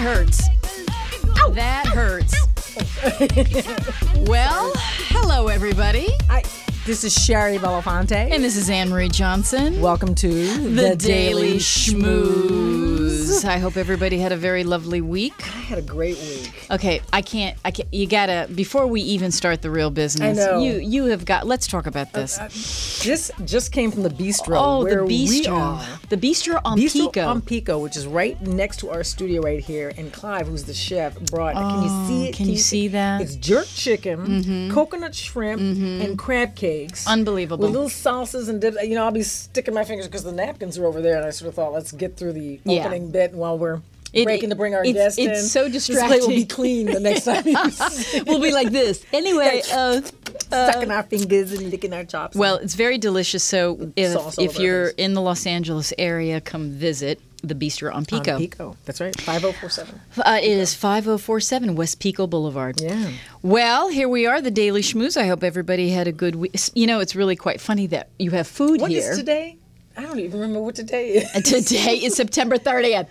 hurts. Ow. That hurts. Well, hello, everybody. This is Sherry Belafonte. And this is Anne-Marie Johnson. Welcome to the Daily Schmooze. I hope everybody had a very lovely week. I had a great week. Okay, I can't, you gotta, before we even start the real business, I know. you have got, let's talk about this. This just came from the bistro. Oh, where the bistro. We are. The bistro on Bistro Pico. on Pico, which is right next to our studio right here. And Clive, who's the chef, brought, can you see it? Can you see that? It's jerk chicken, coconut shrimp, and crab cakes. Unbelievable. With little sauces and dips. You know, I'll be sticking my fingers because the napkins are over there. And I sort of thought, let's get through the opening bit while we're breaking to bring our guests in. It's so distracting. This plate will be clean the next time you see it. We'll be like this. Anyway, sucking our fingers and licking our chops. Well, it's very delicious. So if you're in the Los Angeles area, come visit the Bistro on Pico. On Pico. That's right. 5047. It is 5047 West Pico Boulevard. Yeah. Well, here we are, the Daily Schmooze. I hope everybody had a good week. You know, it's really quite funny that you have food What here. is today? I don't even remember what today is. Today is September 30th.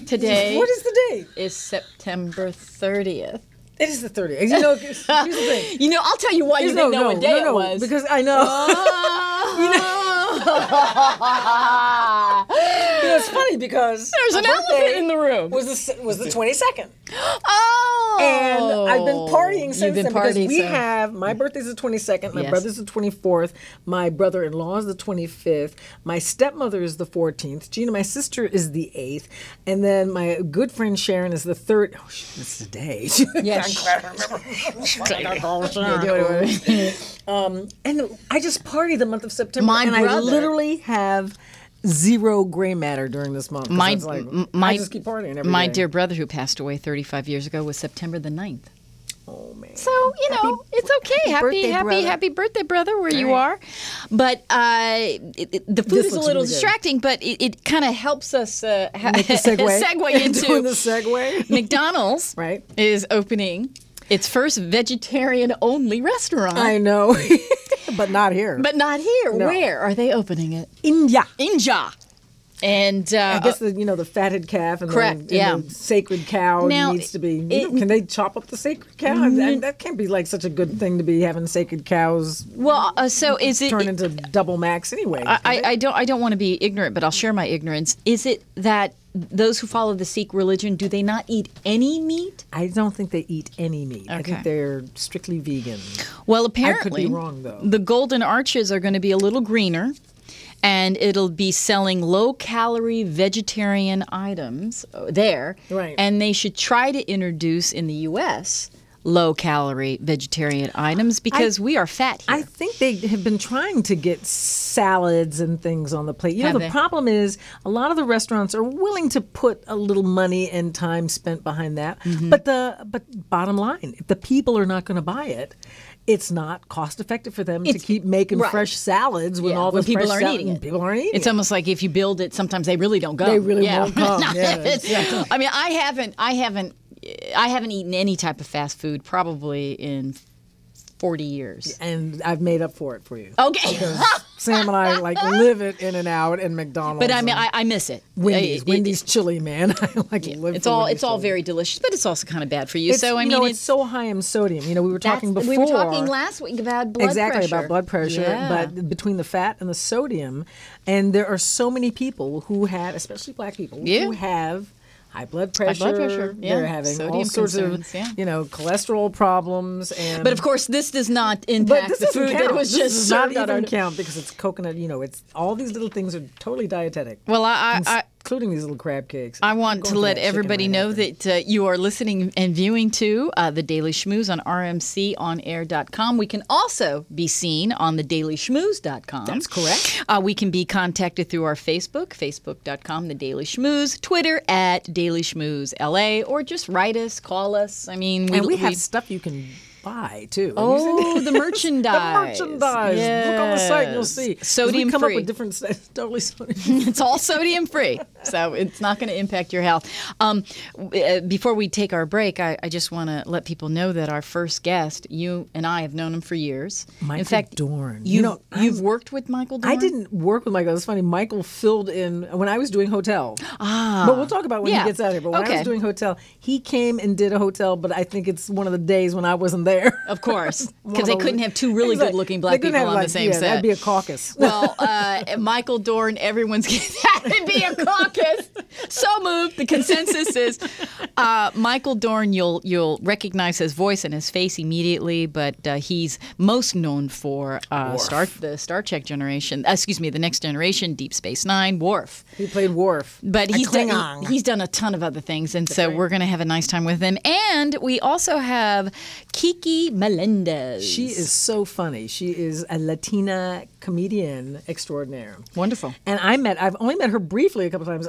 Today What is the day? is September 30th. It is the 30th. You know, here's the thing. You know, I'll tell you why you didn't know what day it was. Because I know. You know, it's funny because There's an elephant in the room. Was the 22nd. Oh! And I've been partying since You've been then because partying, we so- have, my birthday's the 22nd, my Yes. brother's the 24th, my brother-in-law is the 25th, my stepmother is the 14th, Gina, my sister, is the 8th, and then my good friend Sharon is the 3rd. Oh, shit, it's the day. Yes. And I just party the month of September, My and brother- I literally have zero gray matter during this month. 'cause it's like, I just keep partying every My day. dear brother, who passed away 35 years ago, was September the 9th. Oh, man. So, you know, it's okay. Happy birthday, brother, where you are. But the food This is a looks little really good. distracting, but it kind of helps us Make the segue. into Doing the segue. McDonald's Right. is opening its first vegetarian-only restaurant. I know. But not here. But not here. No. Where are they opening it? India. India. And I guess the fatted calf and, correct, the sacred cow Now, needs to be. Can they chop up the sacred cow? That can't be like such a good thing to be having sacred cows. well, so is it? Turn into double max anyway. I don't want to be ignorant, but I'll share my ignorance. Is it that those who follow the Sikh religion, do they not eat any meat? I don't think they eat any meat. I Okay. think they're strictly vegan. Well, apparently, I could be wrong though. The Golden Arches are going to be a little greener, and it'll be selling low-calorie vegetarian items there. Right. And they should try to introduce in the U.S. low-calorie vegetarian items because we are fat here. I think they have been trying to get salads and things on the plate. You know, Have the they? problem is a lot of the restaurants are willing to put a little money and time spent behind that. Mm-hmm. But bottom line, if the people are not going to buy it, it's not cost effective for them to keep making right. fresh salads when Yeah, all the when people fresh aren't salad- eating it. People aren't eating It's it. almost like if you build it, sometimes they really don't go. They really won't come. Yeah, It's- I mean, I haven't eaten any type of fast food probably in 40 years. And I've made up for it for you. Okay. Because Sam and I live it in and out in McDonald's. But I mean, and I miss it. Wendy's chili, man. I live It's for all Wendy's all chili. very delicious, but it's also kind of bad for you. It's, so I mean, it's so high in sodium. We were talking before. We were talking last week about blood exactly pressure. about blood pressure, Yeah. but between the fat and the sodium, and there are so many people who have, especially black people, who have high blood pressure. yeah. They're having Sodium all sorts concerns, of, cholesterol problems. And But of course, this does not but impact this the doesn't food count. that was This just does not served on even our. count because it's coconut. It's all these little things are totally dietetic. Well, I including these little crab cakes. I want to let everybody know that you are listening and viewing to the Daily Schmooze on rmconair.com. We can also be seen on the dailyschmooze.com. That's correct. We can be contacted through our Facebook, facebook.com, The Daily Schmooze, Twitter at Daily Schmooze LA, or just write us, call us. I mean, we have stuff you can buy too. Oh, the merchandise. The merchandise. Look on the site and you'll see. Sodium we come free. up with different totally sodium. It's all sodium free, so it's not going to impact your health. Before we take our break, I just want to let people know that our first guest, you and I have known him for years. Michael in fact, Dorn. You've worked with Michael Dorn? I didn't work with Michael. It's funny. Michael filled in when I was doing hotel. But we'll talk about when he gets out of here. But when I was doing hotel, he came and did a hotel, but I think it's one of the days when I wasn't there. Of course, because they couldn't have two really good-looking black people on the same set. That'd be a caucus. Well, Michael Dorn, everyone's that would be a caucus. So moved. The consensus is Michael Dorn. You'll recognize his voice and his face immediately, but he's most known for the Star Trek generation. The Next Generation, Deep Space Nine, Worf. He played Worf. But he's done a ton of other things, and so we're going to have a nice time with him. And we also have Kiki Melendez. She is so funny. She is a Latina comedian extraordinaire. Wonderful. And I've only met her briefly a couple times.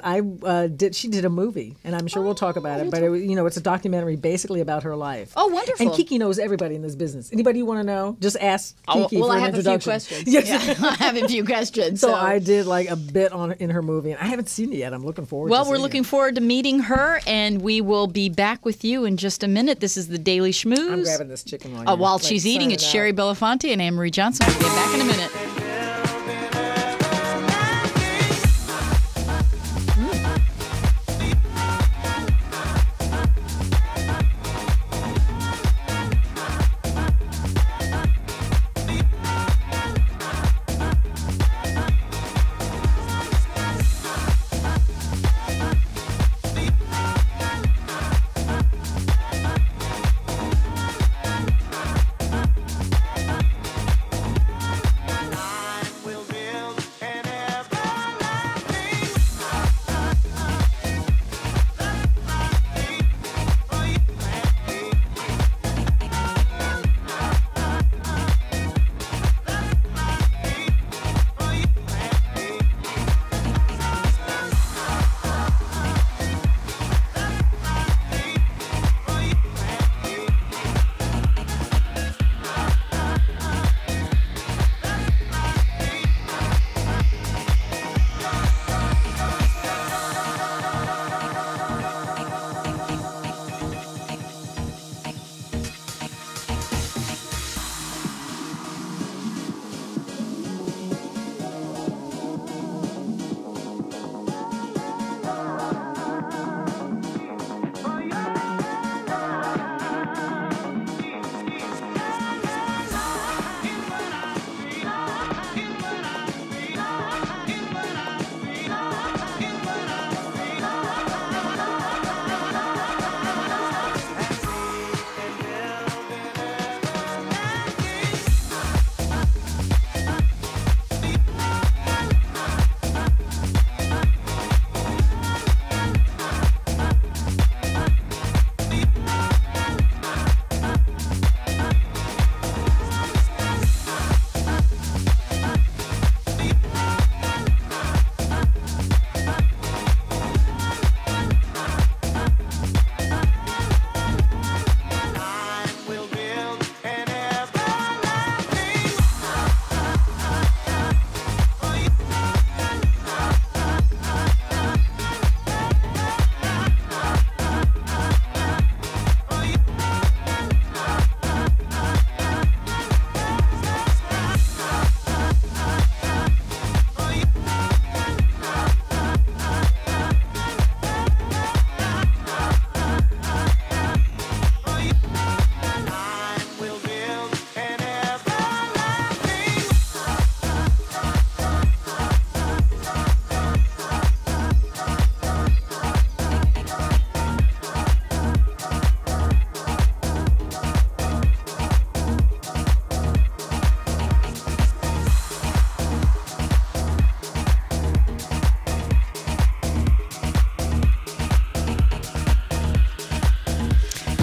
She did a movie, and I'm sure we'll talk about it. But it's a documentary basically about her life. Oh, wonderful. And Kiki knows everybody in this business. Anybody you want to know, just ask Kiki for an introduction. I have a few questions. Yes. I have a few questions. So I did like a bit in her movie, and I haven't seen it yet. I'm looking forward to it. Well, we're looking forward to meeting her, and we will be back with you in just a minute. This is the Daily Schmooze. I'm grabbing this chicken while she's eating. It's Sherry Belafonte and Anne-Marie Johnson. We'll be back in a minute.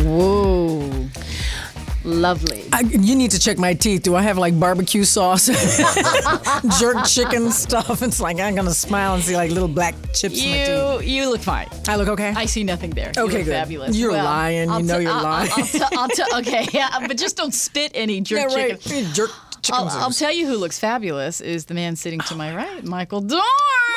Whoa. Lovely. You need to check my teeth. Do I have like barbecue sauce, jerk chicken stuff? It's like I'm gonna smile and see like little black chips in my teeth. You look fine. I look okay. I see nothing there. You Okay, look good. Fabulous. You're lying. You know you're lying. Okay, yeah, but just don't spit any jerk Yeah, right. chicken. Jerk chicken. I'll tell you who looks fabulous is the man sitting to my right, Michael Dorn.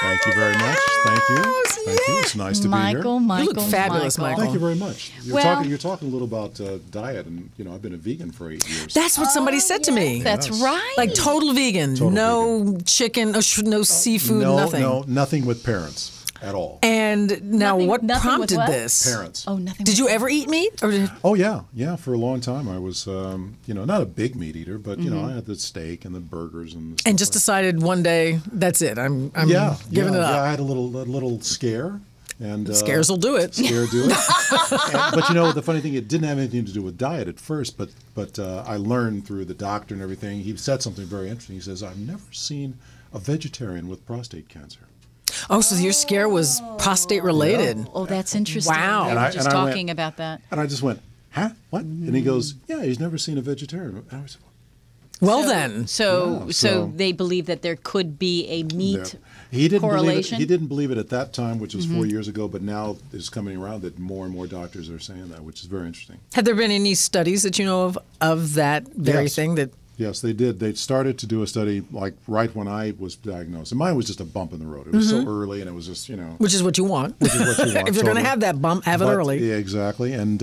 Thank you very much. Thank you. Thank you. It's nice to be here. Michael, You look fabulous, Michael. Thank you very much. Well- You're talking a little about diet, and I've been a vegan for 8 years. That's what somebody said to me. That's right. Like total vegan, Total no chicken, no seafood, no, nothing. No, nothing with parents at all. And now, Nothing- what nothing with prompted what? this? Parents. Oh, nothing. Did you ever eat meat? Or did, Oh yeah. For a long time, I was, not a big meat eater, but I had the steak and the burgers and. and just decided one day that's it. I'm giving it up. Yeah, I had a little scare. And Scares will do it. Scare do it. But the funny thing, it didn't have anything to do with diet at first. But I learned through the doctor and everything. He said something very interesting. He says, "I've never seen a vegetarian with prostate cancer." Oh, so your scare was prostate related. Oh, that's interesting. Wow. We And were I- just and I went- talking about that. And I just went, "Huh? What?" And he goes, "Yeah, he's never seen a vegetarian." And I was, Well then. So Yeah, so- they believe that there could be a meat He didn't correlation. Believe it. He didn't believe it at that time, which was 4 years ago. But now it's coming around that more and more doctors are saying that, which is very interesting. Have there been any studies that you know of that very Yes. thing? That Yes, they did. They started to do a study like right when I was diagnosed, and mine was just a bump in the road. It was so early, and it was just which is what you want. Which is what you want. If you're going to totally. have that bump, have it But- early. Yeah, exactly. And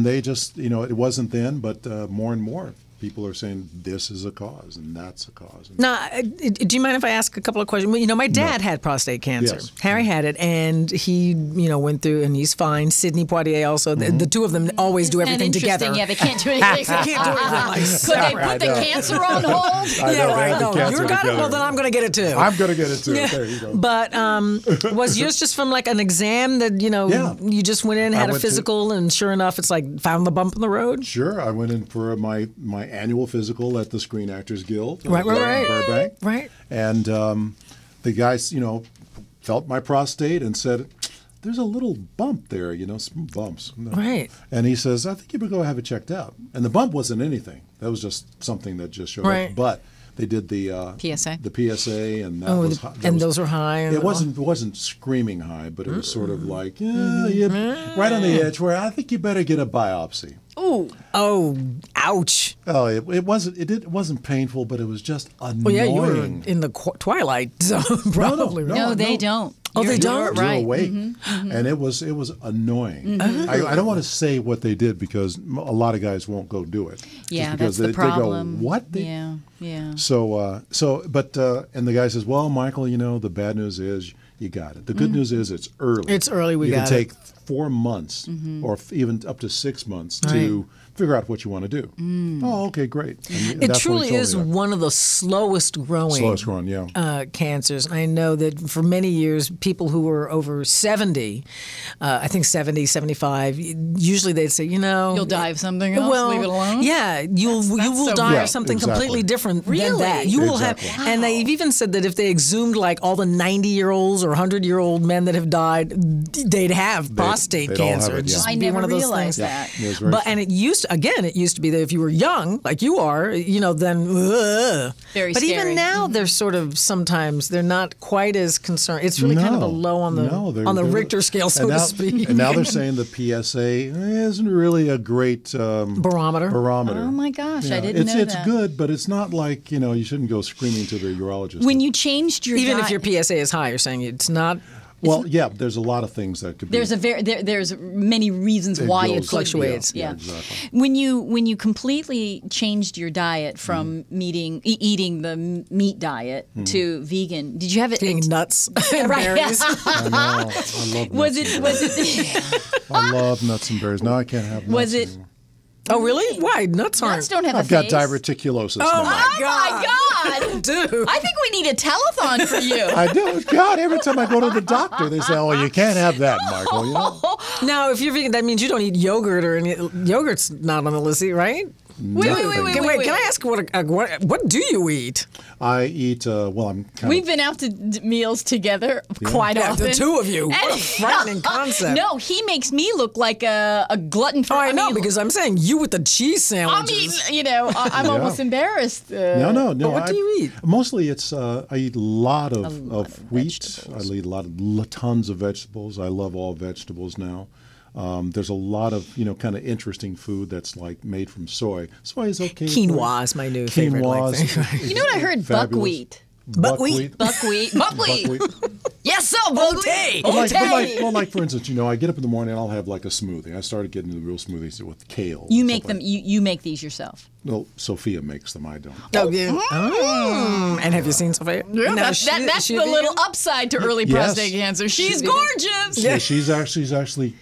they just it wasn't then, but more and more people are saying this is a cause and that's a cause. And Now, do you mind if I ask a couple of questions? Well, my dad had prostate cancer. Yes. Harry had it, and he, went through, and he's fine. Sidney Poitier also. The two of them always do everything together. Yeah, they can't do anything. They can't do anything like Could they put the cancer on hold? I Yeah, know, they right. have the No, cancer you got it. together. Well, then I'm going to get it too. I'm going to get it too. Yeah. There you go. But was yours just from like an exam that Yeah. you just went in, had a went to- physical, and sure enough, it's like found the bump in the road? Sure, I went in for my annual physical at the Screen Actors Guild in Right. Burbank. Right. And the guys, felt my prostate and said, "There's a little bump there, some bumps." Right. And he says, "I think you better go have it checked out." And the bump wasn't anything. That was just something that just showed Right. up. But they did the PSA. the PSA, and that Oh, was the- high. and those were high. And It wasn't screaming high, but it was sort of like, right on the edge where I think you better get a biopsy. Ooh. Oh, ouch. Oh, it wasn't painful, but it was just annoying. Well, yeah, you were in the twilight zone, probably. no. right? No, they don't. Oh, they You're don't? Right. You're awake, and it was annoying. Mm-hmm. I don't want to say what they did because a lot of guys won't go do it. Yeah, just because that's the problem. They go, what? Yeah. But and the guy says, well, Michael, the bad news is you got it. The good news is it's early. It's early, we you got can it. take 4 months or even up to 6 months to figure out what you want to do. Oh, okay, great. And It that's when he truly told is me that. one of the slowest growing cancers. I know that for many years, people who were over 70, I think 70, 75, usually they'd say, You'll die of something else. well, Leave it alone. Yeah, you will so die Yeah, of something exactly. completely different than Really? that. You will have, Exactly. and they've even said that if they exhumed like all the 90-year-olds or 100-year-old men that have died, they'd have prostate they'd all have cancer. it, It'd yeah. just I be never one of those realized things. that. It was very But and it used to be that if you were young, like you are, then Very But scary. even now, they're sort of sometimes they're not quite as concerned. It's really kind of a low on the Richter scale, so to speak. And now they're saying the PSA isn't really a great Barometer. Oh my gosh, I didn't it's know it's that. good, but it's not like you shouldn't go screaming to the urologist. When you changed your Even diet, if your PSA is high, you're saying it's not. well, yeah, there's a lot of things that could be. there's many reasons why it goes- fluctuates. Yeah. exactly. When you completely changed your diet from eating the meat diet to vegan, did you have it? Eating nuts and Right. berries. I know. I love Was nuts. it? I love nuts and berries. Now I can't have nuts. Was it- anymore. Oh, really? Why? Nuts aren't. Nuts don't have I've a got face. diverticulosis Oh now. my Oh my God! Dude. I think we need a telethon for you. I do. God, every time I go to the doctor, they say, "Oh, you can't have that, Michael." Now, if you're vegan, that means you don't eat yogurt or any. Yogurt's not on the list, right? Wait. Can I ask what do you eat? I eat. Well, I'm kind We've been out to meals together quite Yeah, often. the two of you. What a frightening concept. No, he makes me look like a glutton for. Oh, I know, because I'm saying you with the cheese I'm sandwiches. eating, I'm almost embarrassed. No. But what do you eat? Mostly, it's I eat a lot of wheat. vegetables. I eat tons of vegetables. I love all vegetables now. There's a lot of kind of interesting food that's like made from soy. Soy is okay. Quinoa is my new favorite. Quinoa. You know what I heard? Fabulous. Buckwheat. Buckwheat. Buckwheat. Yes, so Oatay. buckwheat. Like for instance, I get up in the morning and I'll have like a smoothie. I started getting into the real smoothies with kale. You and make stuff them. like- You make these yourself. No, Sophia makes them. I don't. Oh, yeah. And have you seen Sophia? Yeah, Now, that's is she the a little vegan? upside to early Yes. prostate cancer. She's gorgeous. Yeah, she's actually.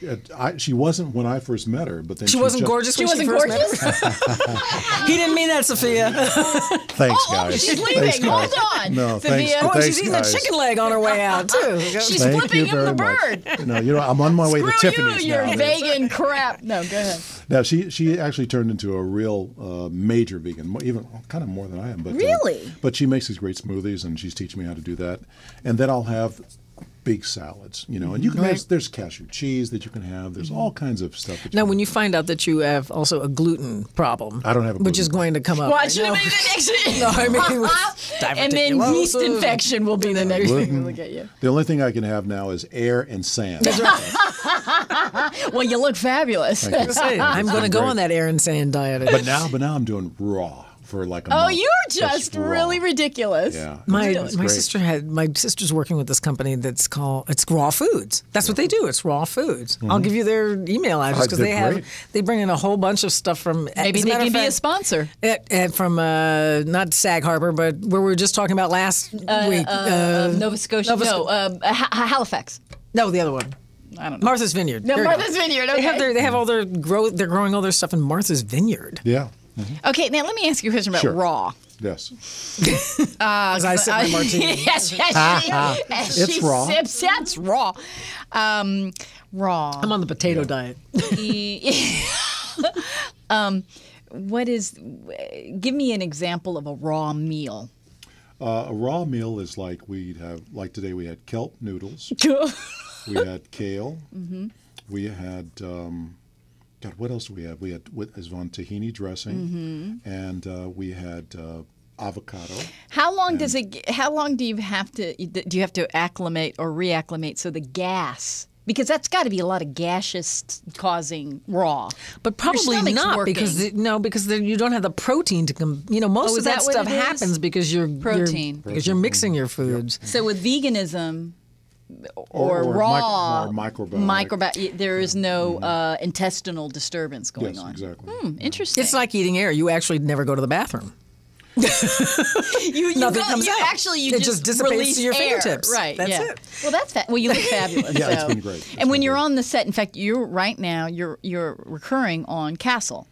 She wasn't when I first met her, but then She wasn't gorgeous She when wasn't first met gorgeous. her? He didn't mean that, Sophia. Thanks, Oh, guys. she's leaving. Thanks, guys. Hold on, No, Sophia. thanks. Oh, thanks, she's eating guys. a chicken leg on her way out, too. She's Thank flipping you him the very bird. much. I'm on my way to Screw Tiffany's you, now. you're vegan crap. No, go ahead. Now she actually turned into a real major vegan, even kind of more than I am. But Really? But she makes these great smoothies, and she's teaching me how to do that. And then I'll have big salads, and you can there's cashew cheese that you can have. There's all kinds of stuff. That Now, you when you find out that you have also a gluten problem, I don't have a which gluten is going to come up. Watch right it now. be the next. No, I mean, And then yeast diverticulosis. infection will be the next thing we look at you. The only thing I can have now is air and sand. Well, you look fabulous. Thank you. Say, I'm going to go Great. on that air and sand diet. But now I'm doing raw for like a Oh, month. you're just raw. really ridiculous. Yeah. My It's great. sister's working with this company that's called Raw Foods. That's what they do. It's Raw Foods. I'll give you their email address because They're great. they bring in a whole bunch of stuff from. Maybe as a they matter can of be a fact, sponsor. from not Sag Harbor, but where we were just talking about last week. Nova Scotia. Halifax. No, the other one. I don't know. Martha's Vineyard. No, There you go. Martha's Vineyard. Okay. They have all their they're growing all their stuff in Martha's Vineyard. Yeah. Okay, now let me ask you a question about Sure. raw. Yes. As I sip my martini. yes, It's she raw. Sips, that's raw. Raw. I'm on the potato diet. What is? Give me an example of a raw meal. A raw meal is like today we had kelp noodles. We had kale. Mm-hmm. We had, God, what else do we have? We had on tahini dressing, and we had avocado. How long does it? How long do you have to acclimate or reacclimate so the gas? Because that's got to be a lot of gaseous causing raw. But probably stomach's not working. because you don't have the protein to come. Most Oh, of is that that what stuff it is? happens because you're Protein. because you're mixing your foods. So with veganism or Or raw microbiotic. there is no intestinal disturbance going Yes, on. exactly. Interesting. It's like eating air. You actually never go to the bathroom. you Nothing go- comes you out. Actually, you It just dissipates release to your air. fingertips. Right. That's yeah. it. Well, that's well, you look fabulous. Yeah, it's so. been great. It's And when been you're great. on the set, in fact, you're recurring on Castle.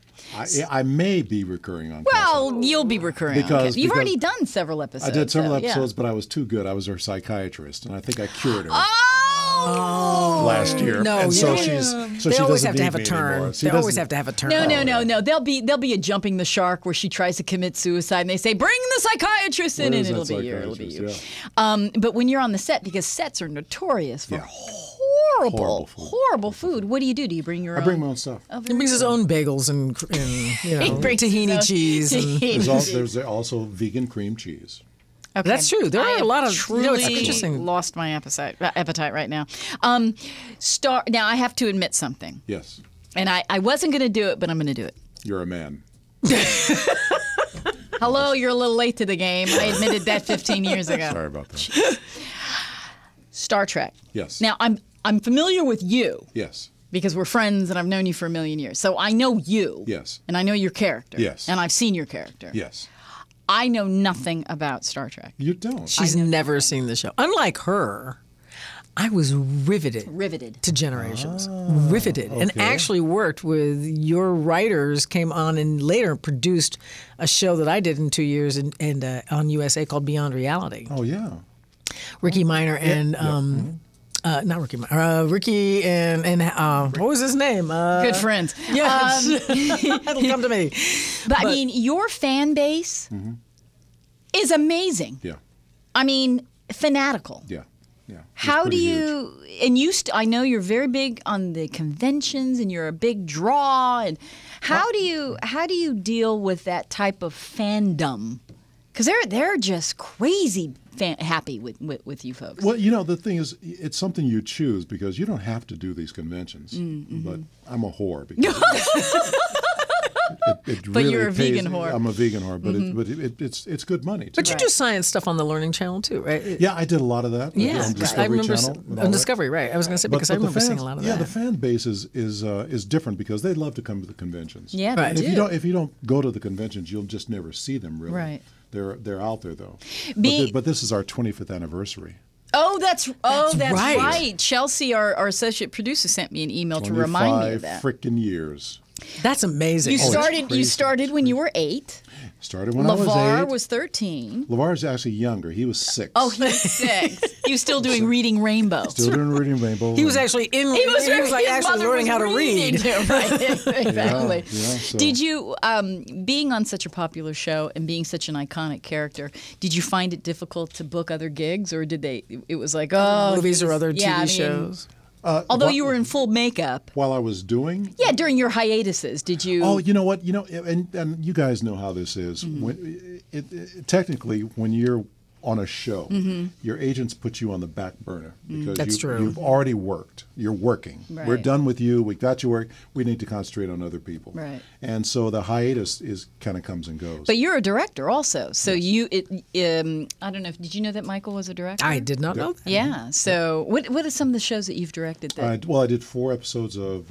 I may be recurring on. Well, Castle. you'll be recurring on Because- Castle. You've because already done several episodes. I did several so, yeah. episodes, but I was too good. I was her psychiatrist, and I think I cured her Oh! last year. No, and so yeah. she's so They she always doesn't have to have a need me turn. anymore. She They always doesn't- have to have a turn. No. There'll be a jumping the shark where she tries to commit suicide, and they say, "Bring the psychiatrist in," Where and is it'll that be you. It'll be you. psychiatrist? But when you're on the set, because sets are notorious for Yeah. horrible Horrible food. What do you do? Do you bring your I own? bring my own stuff. Oh, He very brings his good. own bagels and He brings his tahini own cheese. And, tahini. There's also vegan cream cheese. Okay. That's true. There are I a lot have of- truly it's interesting. lost my appetite right now. Now I have to admit something, Yes, and I wasn't going to do it, but I'm going to do it. you're a man. Hello, you're a little late to the game. I admitted that 15 years ago. Sorry about that. Star Trek. Yes. Now I'm familiar with you Yes. because we're friends and I've known you for a million years. So I know you. Yes. And I know your character. Yes. And I've seen your character. Yes. I know nothing about Star Trek. You don't. she's never seen the show. Unlike her, I was riveted to Generations. Riveted. And okay. actually worked with your writers, came on and later produced a show that I did in 2 years and on USA called Beyond Reality. Oh yeah. Ricky Minor and Not Ricky. Ricky and what was his name? Good friends. Yes. It'll come to me. But I mean, your fan base is amazing. Yeah. I mean, fanatical. Yeah. Yeah. It's How do pretty you? huge. And you, I know you're very big on the conventions, and you're a big draw. And how do you deal with that type of fandom? Because they're just crazy happy with you folks. Well, the thing is, it's something you choose because you don't have to do these conventions. But I'm a whore because it But really you're a pays- vegan whore. I'm a vegan whore, but it's good money. Too. But you do science stuff on the Learning Channel too, right? Yeah, I did a lot of that. Yeah, on Discovery I remember Channel and all on that. Discovery, right? I was going to say because I the remember fans, seeing a lot of yeah, that. the fan base is different because they love to come to the conventions. Yeah, Right. they And do. if you don't go to the conventions, you'll just never see them. Really, Right. They're out there though. Be- But this is our 25th anniversary. Oh, that's right. right. Chelsea, our associate producer, sent me an email to remind me of 25 that. freaking years. That's amazing. You it's started. You crazy. started when you were 8. Started when I was LeVar 8. was 13. LeVar's actually younger. He was 6. Oh, he was 6. He was still doing Reading Rainbow. Still doing Reading Rainbow. He was actually in. He was like his actually mother learning was how to reading read. to him, right? Exactly. so- Did you, being on such a popular show and being such an iconic character, did you find it difficult to book other gigs, or did they? It was like, oh, Movies or other TV yeah, I mean, shows. Although you were in full makeup. While I was doing. Yeah, during your hiatuses, did you? Oh, you know what? And you guys know how this is. Mm-hmm. When, technically, when you're on a show, Mm-hmm. your agents put you on the back burner because That's true. you've already worked. You're working. We're Right. done with you. We got your work. We need to concentrate on other people. Right. And so the hiatus kind of comes and goes. But you're a director also, so I don't know. Did you know that Michael was a director? I did not know that. Yeah. So what are some of the shows that you've directed? That I did 4 episodes of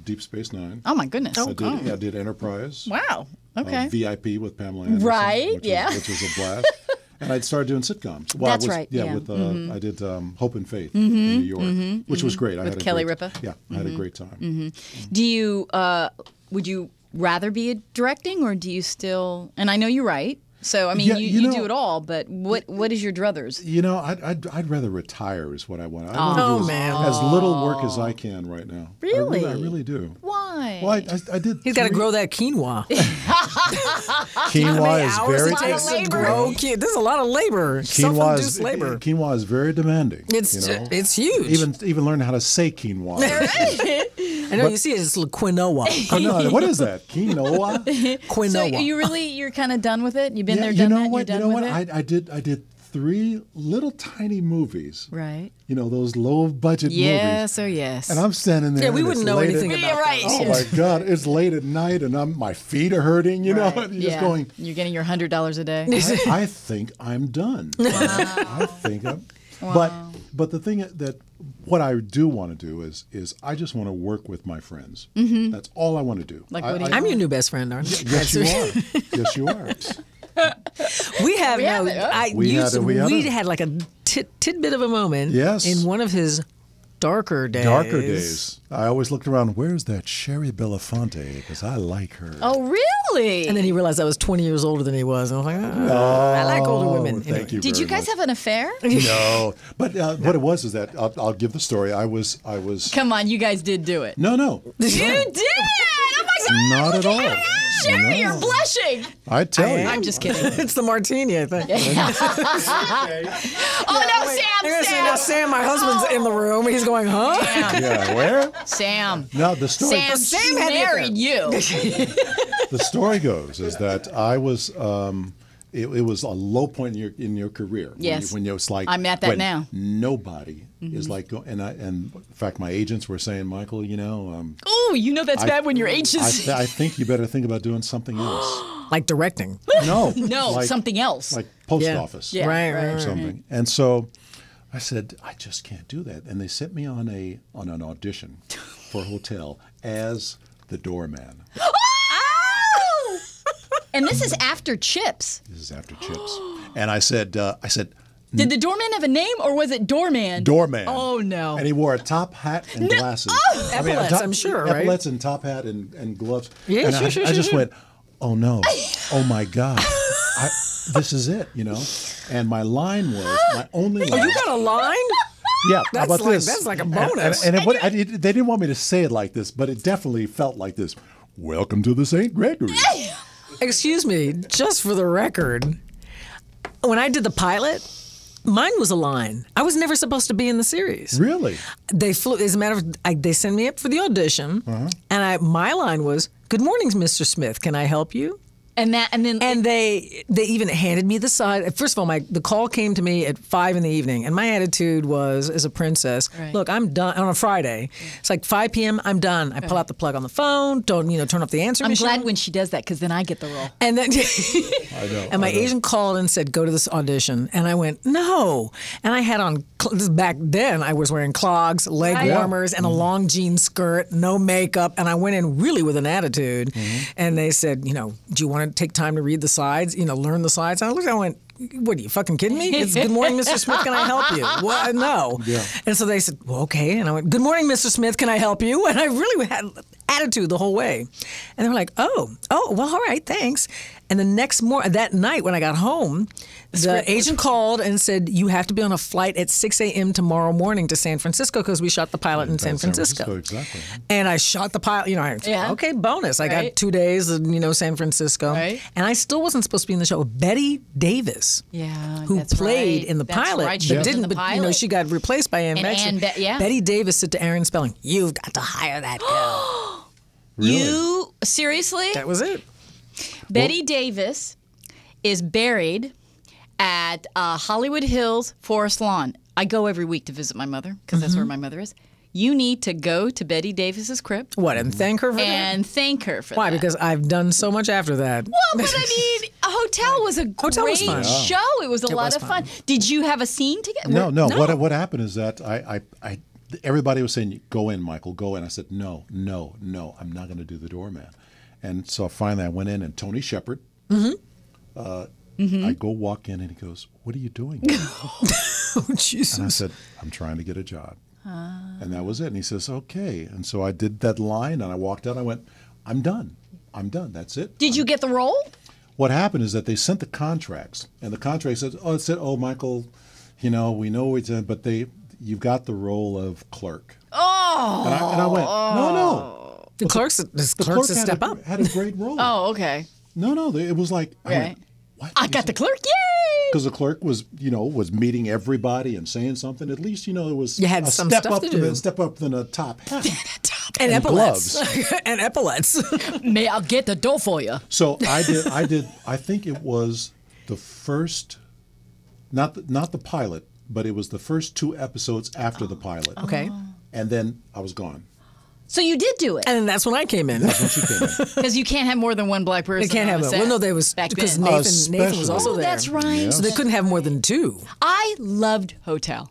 Deep Space Nine. oh my goodness. I did Enterprise. Wow. Okay. VIP with Pamela Anderson. Right, Which yeah. which was a blast. And I'd started doing sitcoms. Well, That's I was, right, Yeah, yeah. with I did Hope and Faith in New York, which was great. I With had a Kelly great, Ripa? Yeah, I had a great time. Do you would you rather be directing, or do you still? And I know you write, so I mean Yeah, you you do know- it all. But what is your druthers? I'd rather retire is what I want. I Oh. want to do man. as little work as I can right now. Really? I really do. Why? Well, I did. He's got to 3 grow that quinoa. Quinoa is hours very it takes to labor. grow. This is a lot of labor. Self-induced labor. Quinoa is very demanding. It's huge. Even learning how to say quinoa. I know you see it, it's quinoa. Oh no! What is that? Quinoa? Quinoa. So you're kind of done with it. You've been there, you done know that. what? You're You done know with what? it. I did 3 little tiny movies. Right. Those low budget movies. Yes or yes. And I'm standing there. Yeah, we and wouldn't it's know late anything at, about right. Oh my God! It's late at night, and my feet are hurting. You know, and you're just going. You're getting your $100 a day. I think I'm done. I think I'm. But the thing that what I do want to do is I just want to work with my friends. Mm-hmm. That's all I want to do. Like what do you- I'm your new best friend, aren't you? Yes, you are. Yes, you are. We have have no. it, huh? I We used had it, we had we it. had like a tidbit of a moment. Yes. In one of his darker days. Darker days. I always looked around. Where's that Sherry Belafonte? Because I like her. Oh really? And then he realized I was 20 years older than he was. And I was like, I like older women. Thank Anyway. you. Did you very guys much. have an affair? No, but what it was is that I'll give the story. I was. Come on, you guys did do it. No. You did! Oh my God! Not at all. Sherry, No. you're blushing. I tell you. I'm just kidding. It's the martini, I think. Oh no, You're gonna say, now, Sam! Sam, my husband's in the room. He's going, huh? Yeah, where? Sam. No, the story. Sam, Sam she had the married you. The story goes is that I was. It was a low point in your career. Yes. When it's like I'm at that when now. Nobody is like, and in fact, my agents were saying, Michael, Oh, you know that's bad when your I agents. I think you better think about doing something else. Like directing. No, No, like, something else. like post Yeah. office. Yeah. Right. or something. And so I said, I just can't do that. And they sent me on an audition for a hotel as the doorman. Oh! And this is after Chips. This is after Chips. And I said, Did the doorman have a name, or was it doorman? doorman. Oh no! And he wore a top hat and glasses. Epaulets, I'm sure, right? Epaulets and top hat and gloves. Yeah, and sure, I just went, oh no, oh my God, this is it, And my line was my only line. Oh, you got a line? Yeah, how about this? That's like a bonus. They didn't want me to say it like this, but it definitely felt like this. Welcome to the St. Gregory. Excuse me, just for the record, when I did the pilot, mine was a line. I was never supposed to be in the series. Really? They flew. As a matter of, they sent me up for the audition, and my line was, "Good morning, Mr. Smith. Can I help you?" And they even handed me the side. First of all, the call came to me at 5 p.m, and my attitude was, as a princess, look, I'm done on a Friday. It's like 5 p.m. I'm done. I pull out the plug on the phone. Don't turn off the answering machine. I'm glad when she does that because then I get the role. And then, I know. And my agent called and said, "Go to this audition," and I went, "No." And I had on back then. I was wearing clogs, leg warmers, and a long jean skirt, no makeup, and I went in really with an attitude. And they said, "Do you want to take time to read the sides, learn the sides?" And I looked, I went, "What, are you fucking kidding me? It's good morning, Mr. Smith, can I help you?" Well, no. Yeah. And so they said, "Well, okay." And I went, "Good morning, Mr. Smith, can I help you?" And I really had attitude the whole way. And they were like, oh, well, all right, thanks. And the next that night when I got home, the agent called and said, "You have to be on a flight at 6 a.m. tomorrow morning to San Francisco because we shot the pilot in San Francisco." Exactly. And I shot the pilot, okay, bonus. I got 2 days in, San Francisco. Right. And I still wasn't supposed to be in the show. Betty Davis, who played in the pilot, but didn't, but she got replaced by Ann Baxter. Betty Davis said to Aaron Spelling, "You've got to hire that girl." Really? You, seriously? That was it. Betty Davis is buried at Hollywood Hills Forest Lawn. I go every week to visit my mother because that's where my mother is. You need to go to Betty Davis's crypt. What, and thank her for that? And thank her for Why? that. Because I've done so much after that. Well, but I mean, a hotel was a great show. It was a lot of fun. Did you have a scene together? No. What happened is that everybody was saying, "Go in, Michael, go in." I said, No, I'm not going to do the doorman. And so finally I went in, and Tony Shepard, I go walk in, and he goes, "What are you doing here?" Oh, Jesus. And I said, "I'm trying to get a job." And that was it. And he says, "Okay." And so I did that line, and I walked out. I went, I'm done. That's it. Did you get the role? What happened is that they sent the contracts, and the contract said, "Oh, Michael, we know it's but you've got the role of clerk." Oh. And I went, no. The clerk's a step up. Had a great role. Oh, okay. No. It was like, I went, what? I got the clerk. Yay! Because the clerk was meeting everybody and saying something. At least, there was you had some stuff to do. Step up than a top hat. And epaulets. Gloves. And epaulets. May I get the dough for you? So I did. I think it was the first, not the pilot, but it was the first 2 episodes after the pilot. Okay. And then I was gone. So you did do it. And that's when I came in. That's when she came in. Because you can't have more than one black person. They can't have set. Well, no, they was because Nathan was also there. That's right. Yeah. So they couldn't have more than 2. I loved Hotel.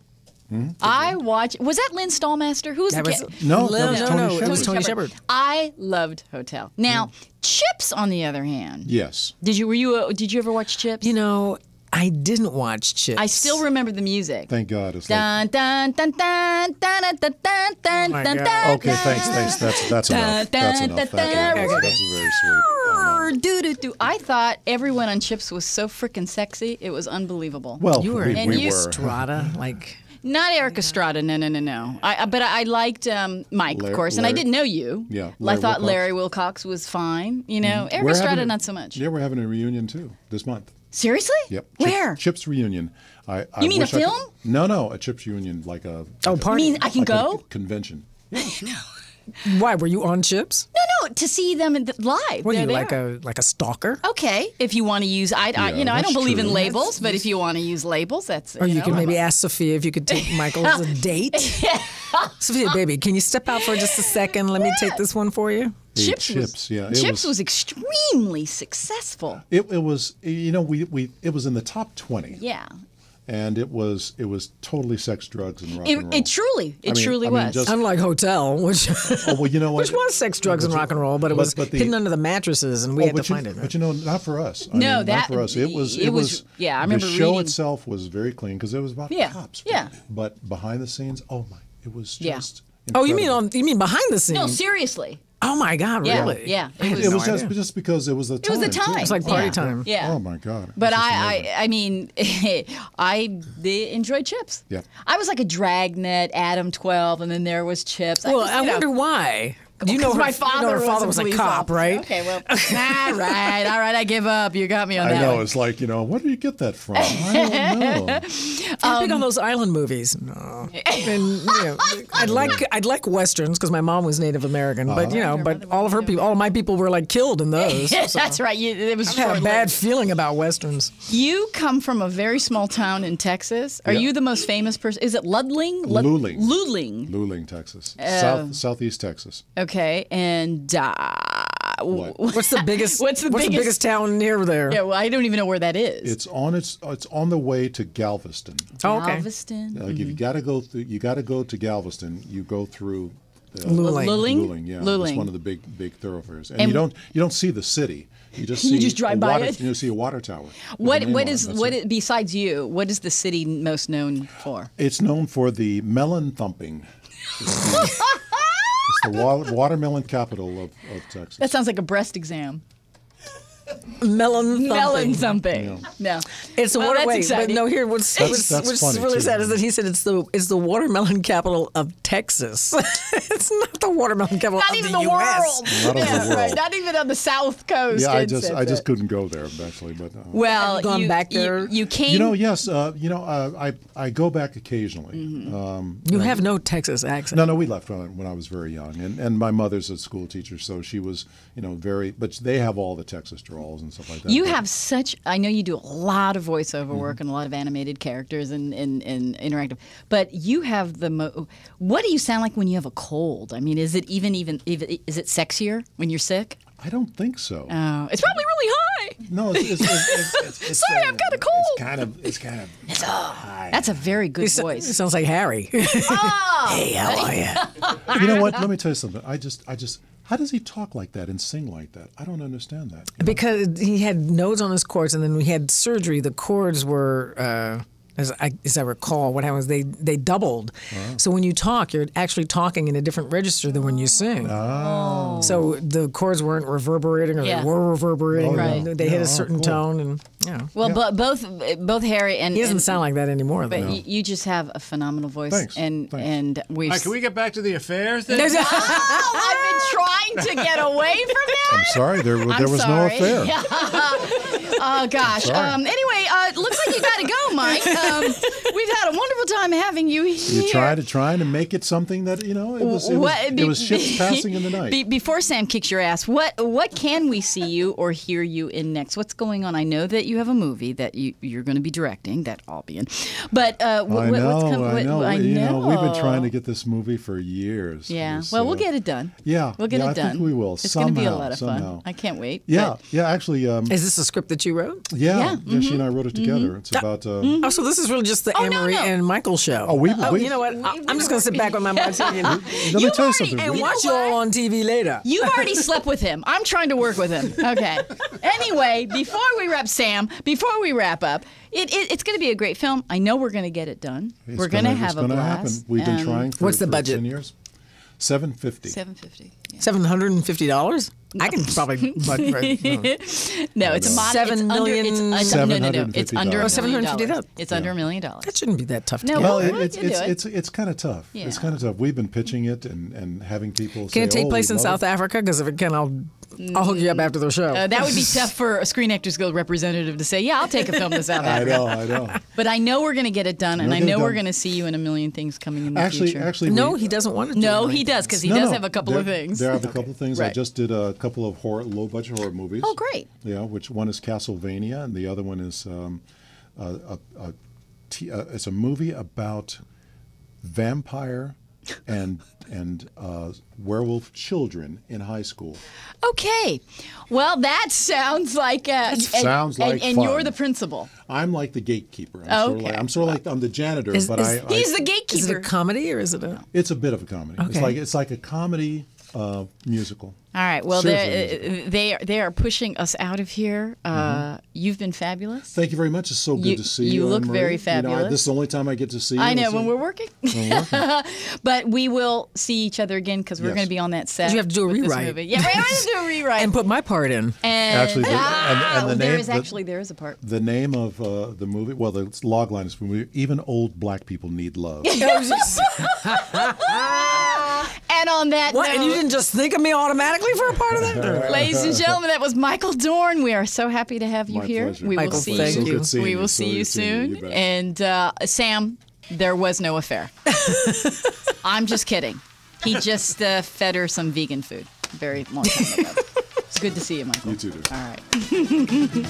I watched. Was that Lynn Stallmaster? Who was the kid? No, it was Tony Shepard. I loved Hotel. Now, Chips, on the other hand. Yes. Did you ever watch Chips? I didn't watch Chips. I still remember the music. Thank God. It's Dun, like, dun, dun, dun, dun, dun, dun, dun, my dun, God. dun, okay, thanks. That's enough. That's enough. That's very sweet. Oh, no. Do. I thought everyone on Chips was so freaking sexy. It was unbelievable. Well, You were we were. Strata, like... Not Eric Estrada, no. But I liked Mike, of course, and I didn't know you. Yeah, I thought Larry Wilcox was fine. Eric Estrada, not so much. Yeah, we're having a reunion too this month. Seriously? Yep. Where? Chips reunion. You mean a film? No, a Chips reunion, like a. party. You mean I can go? Convention. Yeah, sure. Why, were you on Chips? No, to see them live. Were you there. like a stalker? Okay, if you want to use, I don't believe in labels, but if you want to use labels, that's. Or you can maybe ask Sophia if you could take Michael as a date. Sophia, baby, can you step out for just a second? Let me take this one for you. Chips was extremely successful. It was, it was in the top 20. Yeah. And it was totally sex, drugs, and rock and roll. It truly was. Unlike Hotel, which you know what? which was sex, drugs, and rock and roll, but it was hidden under the mattresses, and we had to find it. But not for us. Not for us. It was. Yeah, I remember the show reading. itself was very clean because it was about cops. Yeah. But behind the scenes, it was just. Oh, you incredible. mean behind the scenes? No, seriously. Oh my God, Yeah, really? yeah. It was just because it was the It time. was the time. It was like party Yeah. time. Yeah. Oh my God. But It's just amazing. I mean, I enjoyed Chips. Yeah. I was like a Dragnet, Adam 12, and then there was Chips. Well, just, I you know, wonder why. You know, my her father, was a police cop, officer. right? Okay, well, all right, I give up. You got me on I that know. one. It's like, where do you get that from? I don't know. I'm big on those island movies. No. And, I'd like westerns because my mom was Native American, but but all of my people were like killed in those. So That's right. It was I had a bad feeling about westerns. You come from a very small town in Texas. Are Yeah. you the most famous person? Is it Ludling? Luling. Luling. Luling, Texas. Southeast Texas. Okay, and What? What's the biggest? What's the biggest town near there? Yeah, well, I don't even know where that is. It's on the way to Galveston. Oh, okay. Galveston. Like if you got to go to Galveston, you go through Luling. Luling, yeah. Luling. It's one of the big thoroughfares. And you don't see the city. You just see just drive a by water, it? You see a water tower. What with a name on it. That's it. besides you? What is the city most known for? It's known for the melon thumping. It's the watermelon capital of Texas. That sounds like a breast exam. Melon Melon thumping. thumping. No. It's a Well, water. that's Wait, exciting. but no. Here, what's That's funny, really too. sad is that he said it's the watermelon capital of Texas. It's not the watermelon capital Not of even the the US. world. Not of the Yeah, world. right. Not even on the South Coast. Yeah, I it just says it. couldn't go there actually, but Well, Have you gone back there? You came. yes, I go back occasionally. You have no Texas accent. No, we left when I was very young, and my mother's a school teacher, so she was very. But they have all the Texas drawls and stuff like that. You but- have such. I know you do a lot of voiceover work and a lot of animated characters and interactive. But you have the. What do you sound like when you have a cold? I mean, is it even is it sexier when you're sick? I don't think so. Oh, it's probably really high. No, it's Sorry, I've got a cold. It's kind of high. That's a very good It voice. sounds like Harry. Oh, Hey, how are you? You know what? Let me tell you something. I just. How does he talk like that and sing like that? I don't understand that. Because he had nodes on his cords, and then we had surgery. The cords were, as I recall, what happened was they doubled. So when you talk, you're actually talking in a different register than when you sing. Oh. So the chords weren't reverberating, or Yeah. they were reverberating. Oh, and yeah. They hit Yeah, a certain cool. tone, and well, but both Harry and he doesn't and- sound like that anymore. But Though. you just have a phenomenal voice, Thanks. and Thanks. and we've. Can we get back to the affair thing? Oh, I've been trying to get away from that. I'm sorry. There was no sorry. affair. Oh gosh. sorry. Anyway, looks like you got to go, Mike. We've had a wonderful time having you here. You trying to make it something that it was ships passing in the night. Before Sam kicks your ass, what can we see you or hear you in next? What's going on? I know that you have a movie that you're going to be directing, that I'll be in. But what's coming? I know. We've been trying to get this movie for years. Yeah. This, Well, we'll get it done. Yeah. We'll get yeah, it done. I think we will. It's going to be a Somehow, lot of fun. somehow. I can't wait. Yeah. But- Yeah. Actually. Is this a script that you wrote? Yeah. She and I wrote it together. It's about. Oh, so this is really just the Anne-Marie no. and Michael show. Oh, we you know what? I'm just going to sit back with my martini Let me tell you something. and We- watch you all on TV later. You've already slept with him. I'm trying to work with him. Okay. Anyway, before we wrap up, it's going to be a great film. I know we're going to get it done. It's We're going to gonna- have it's a gonna blast. happen. We've been trying for What's the for budget? 10 years. $750. $750. Yeah. $750? I can probably. No, it's a mod. $7 million. It's under $750. $1 million. $750. It's under $1 million. That shouldn't be that tough to No, get. well, Well, we can do it. it's kind of tough. Yeah. It's kind of tough. We've been pitching it and having people say, Can it take "Oh, place we in love South it." Africa? Because if it can, I'll hook you up after the show. That would be tough for a Screen Actors Guild representative to say, yeah, I'll take a film to South Africa. I know. But I know we're going to get it done, and I We'll get it know we're done. going to see you in a million things coming in the Actually, future. no, we- he doesn't want to. No, he does, because he does have a couple of things. There have a couple of things. I Right. just did a couple of low-budget horror movies. Oh, great. Yeah, which one is Castlevania, and the other one is it's a movie about vampire and werewolf children in high school. Okay. Well, that sounds like... sounds like and fun. you're the principal. I'm like the gatekeeper. Okay. I'm sort of like I'm the janitor, but Is- I He's the Is it gatekeeper. a comedy or is it a? it's a bit of a comedy. Okay. It's like a comedy musical. All right. Well, Seriously, they are pushing us out of here. You've been fabulous. Thank you very much. It's so good to see you. You look Anne-Marie. very fabulous. This is the only time I get to see you. I know, So- when we're working. But we will see each other again because we're Yes. going to be on that set. You have to do a with this rewrite. movie. Yeah, we have to do a rewrite. And put my part in. And, Actually, and the name, there is a part. the name of the movie. Well, the log line is from the movie. Even old black people need love. And on that What? note, And you didn't just think of me automatically for a part of that? ladies and gentlemen, that was Michael Dorn. We are so happy to have you My here. pleasure. We will Michael, see thank you. you. So good seeing We you. will So see you good seeing you. soon. You bet. And Sam, there was no affair. I'm just kidding. He just fed her some vegan food very long time ago. It's good to see you, Michael. You too, dear. All right.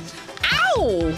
Ow!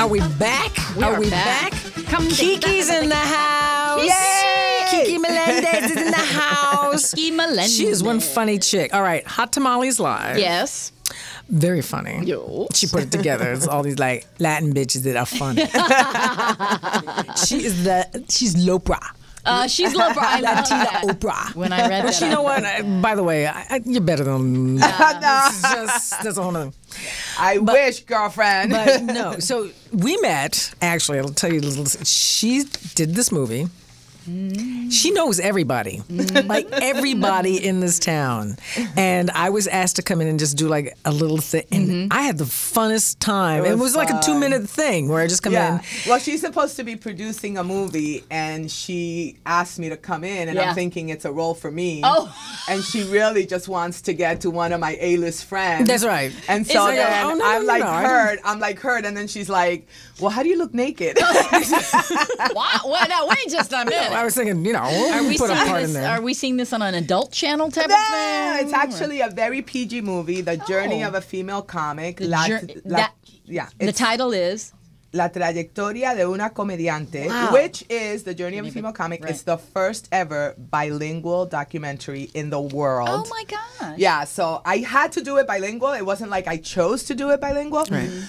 Are we back? Are we back? Come Kiki's in the house. Yay! Kiki Melendez is in the house. Kiki Melendez. She is one funny chick. All right, Hot Tamales Live. Yes. Very funny. Yo. She put it together. It's all these like Latin bitches that are funny. She's Lopra. She's Lopra. I love that. Oprah. When I read that. But you know what? By the way, you're better than No. that's a whole nother. I wish, girlfriend. But no. So we met. Actually, I'll tell you a little. She did this movie. She knows everybody, like everybody in this town. And I was asked to come in and just do like a little thing. And I had the funnest time. It was like a 2-minute thing where I just come in. Well, she's supposed to be producing a movie, and she asked me to come in, and I'm thinking it's a role for me. Oh. And she really just wants to get to one of my A-list friends. That's right. And so It's like, then oh, no, I'm no, like no, I hurt. I'm like hurt. And then she's like, well, how do you look naked? What? No, wait just a minute. I was thinking, you know, Are we put a seeing part this? in there. Are we seeing this on an adult channel type of No, thing? it's actually a very PG movie, The Journey of a Female Comic. The title is La trayectoria de una comediante, Wow. which is The Journey of a Female Comic. Right. It's the first ever bilingual documentary in the world. Oh my gosh. Yeah, so I had to do it bilingual. It wasn't like I chose to do it bilingual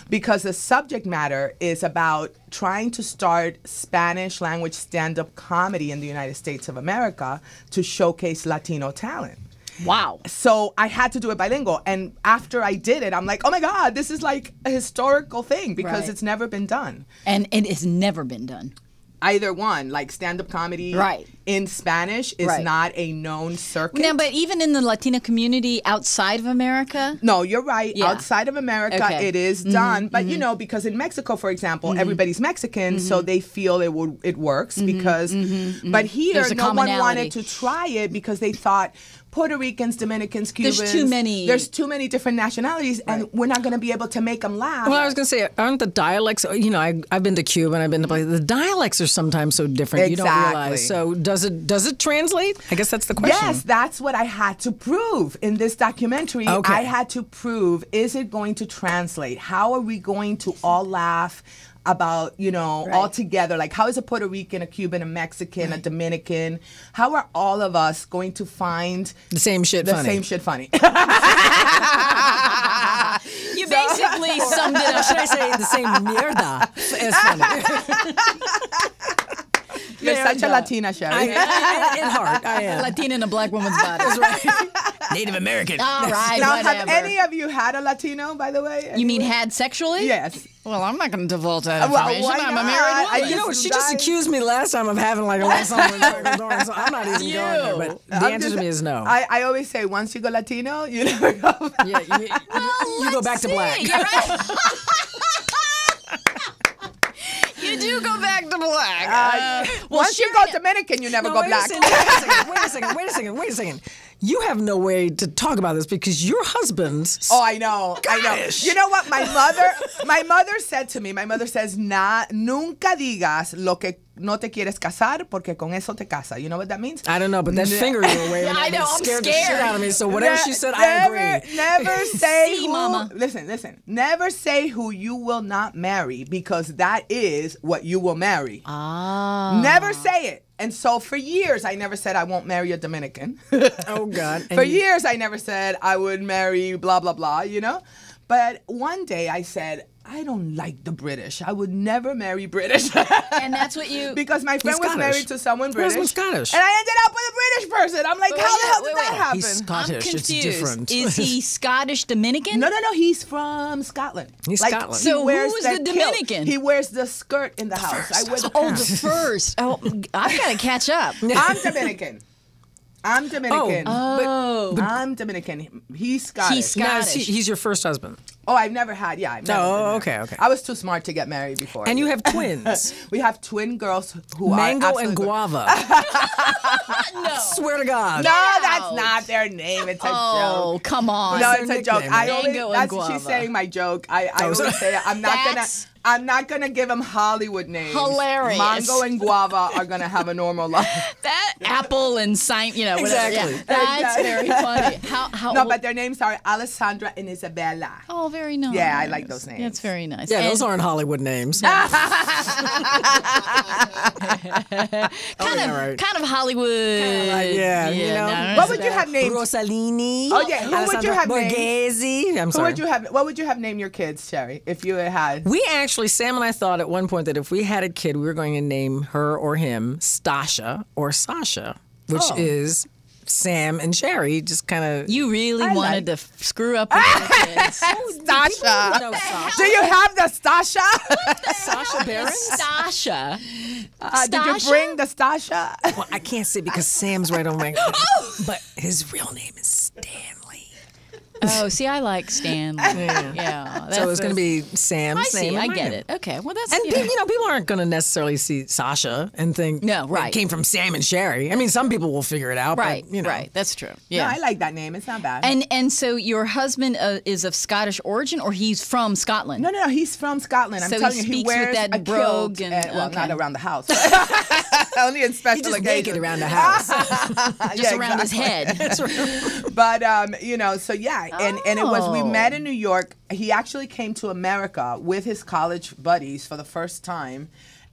because the subject matter is about trying to start Spanish language stand-up comedy in the United States of America to showcase Latino talent. Wow. So I had to do it bilingual. And after I did it, I'm like, oh my God, this is like a historical thing because Right. it's never been done. And it has never been done. Either one, like stand-up comedy Right. in Spanish is Right. not a known circuit. Now, but even in the Latino community outside of America, No, you're right. Yeah. Outside of America, Okay. it is done. But, you know, because in Mexico, for example, everybody's Mexican, so they feel it works because, but here, There's a no one commonality. wanted to try it because they thought Puerto Ricans, Dominicans, Cubans. There's too many. There's too many different nationalities, and we're not going to be able to make them laugh. Well, I was going to say, aren't the dialects, you know, I've been to Cuba and I've been to places, the dialects are sometimes so different. You don't realize. So does it translate? I guess that's the question. Yes, that's what I had to prove in this documentary. Okay. I had to prove, is it going to translate? How are we going to all laugh about, you know, all together? Like, how is a Puerto Rican, a Cuban, a Mexican, a Dominican? How are all of us going to find The same shit the funny. same shit funny? you basically summed it Or up. should I say the same mierda as funny? You're such a Latina, Sherry. In heart, I am. Latina in a black woman's body. Native American. All right, Now, whatever. have any of you had a Latino, by the way? You mean had sexually? Yes. Well, I'm not going to divulge that Well, information. why I'm a not? married woman. You know, This she just guy- accused me last time of having like a love song with Michael Dorn, so I'm not even going there. But the I'm answer to just- me is no. I always say, once you go Latino, you never go back. Yeah, you go back to black. You're right. You do go back to black. Once you go Dominican, you never No, go wait a black. second, wait a second. You have no way to talk about this because your husband's. Oh, I know. Gosh. You know what? My mother said to me, my mother says, nunca digas lo que no te quieres casar porque con eso te casa. You know what that means? I don't know, but that finger you were waving I at me know, I'm scared the shit scared. out of me. So whatever she said, I agree. Never say See, who. mama. Listen. Never say who you will not marry because that is what you will marry. Ah. Never say it. And so for years, I never said I won't marry a Dominican. Oh, God. For years, I never said I would marry blah, blah, blah, you know? But one day I said, I don't like the British. I would never marry British. And that's what you... Because my friend was Scottish. married to someone Her husband's British. Scottish. And I ended up with a British person. I'm like, Wait, how the hell wait, did that wait. happen? He's I'm Scottish. confused. It's different. Is he Scottish Dominican? No, he's from Scotland. He's like, Scotland. he So wears who's the the kilt. Dominican? He wears the skirt in the house. I wear the Oh, pants. the first. Oh, I've got to catch up. I'm Dominican. I'm Dominican. Oh. I'm Dominican. He's Scottish. He's Now, Scottish. he's your first husband. Oh, I've never had. Yeah, I've never. Oh, been married. okay. I was too smart to get married before. And you have twins, We have twin girls who Mango are and absolutely- Guava. No. Swear to God. No, out. that's not their name. It's a Oh, joke. come on. No, What's it's their a joke. nickname? I always, Mango and that's Guava. she's saying my joke. I always say I'm not gonna. That's I'm not gonna give them Hollywood names. Hilarious. Mango and guava are gonna have a normal life. That apple and whatever. Exactly. Yeah, that's very funny. How No, old- but their names are Alessandra and Isabella. Oh, very nice. Yeah, I like those names. That's very nice. Yeah, And those aren't Hollywood names. kind right. of Hollywood. yeah, you know. no, What would you have named? Rossellini. Oh, yeah, who would you have named? Borghese. I'm Who sorry. would you have? What would you have named your kids, Sherry, if you had? We actually, Sam and I thought at one point that if we had a kid, we were going to name her or him Stasha or Sasha, which is Sam and Sherry. Just kind of. You really I wanted to like- screw up with your kids. Stasha. No, Sasha. Do you have the Stasha? Sasha Baron? Stasha. Did you Stasha? bring the Stasha? Well, I can't say because Sam's right on my. But his real name is Stanley. Oh, see, I like Stanley. Yeah. So it's going to be Sam's I see. name. and I my get name. it. Okay. Well, that's And you know. people aren't going to necessarily see Sasha and think No, right. it came from Sam and Sherry. I mean, some people will figure it out, Right. but you know. Right. That's true. No, Yeah. I like that name. It's not bad. And so your husband is of Scottish origin, or he's from Scotland? No, he's from Scotland. I'm So he telling you, he speaks with wears that a brogue kilt and- well, okay. not around the house. Only in special He just occasions. naked around the house. Just around his head. But so yeah, and it was we Oh. met in New York. He actually came to America with his college buddies for the first time,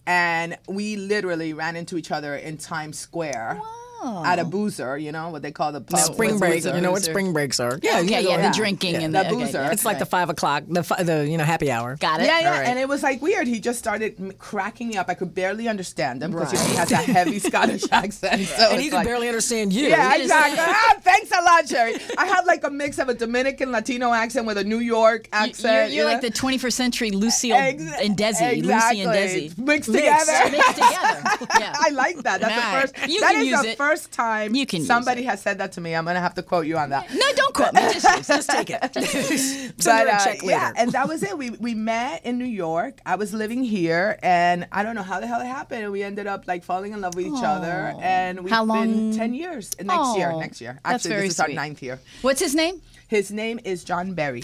and we literally ran into each other in Times Square. At a boozer, you know what they call the pub. Spring break. boozer? You know what spring breaks are? Yeah, Okay, you yeah, know, the drinking and The okay, boozer. yeah, It's like the 5 o'clock, the happy hour. Got it. Yeah, yeah, All right. and it was like weird. He just started cracking me up. I could barely understand him because he has a heavy Scottish accent. So And he it's could like, barely understand you. Yeah, is- exactly. Thanks a lot, Sherry. I have like a mix of a Dominican Latino accent with a New York accent. You're you like know? the 21st century Lucille and Desi. Exactly. Lucy and Desi. Mixed together. Mixed together. Yeah. I like that. That's All right. the first. You that can is use the it. first time You can use somebody it. has said that to me. I'm gonna have to quote you on that. No, don't quote me. Just take it. But Send her a check yeah, later. and that was it. We met in New York. I was living here, and I don't know how the hell it happened. We ended up like falling in love with each other, and we've How been long? 10 years. Next year. That's Actually, very this is our sweet. 9th year. What's his name? His name is John Berry.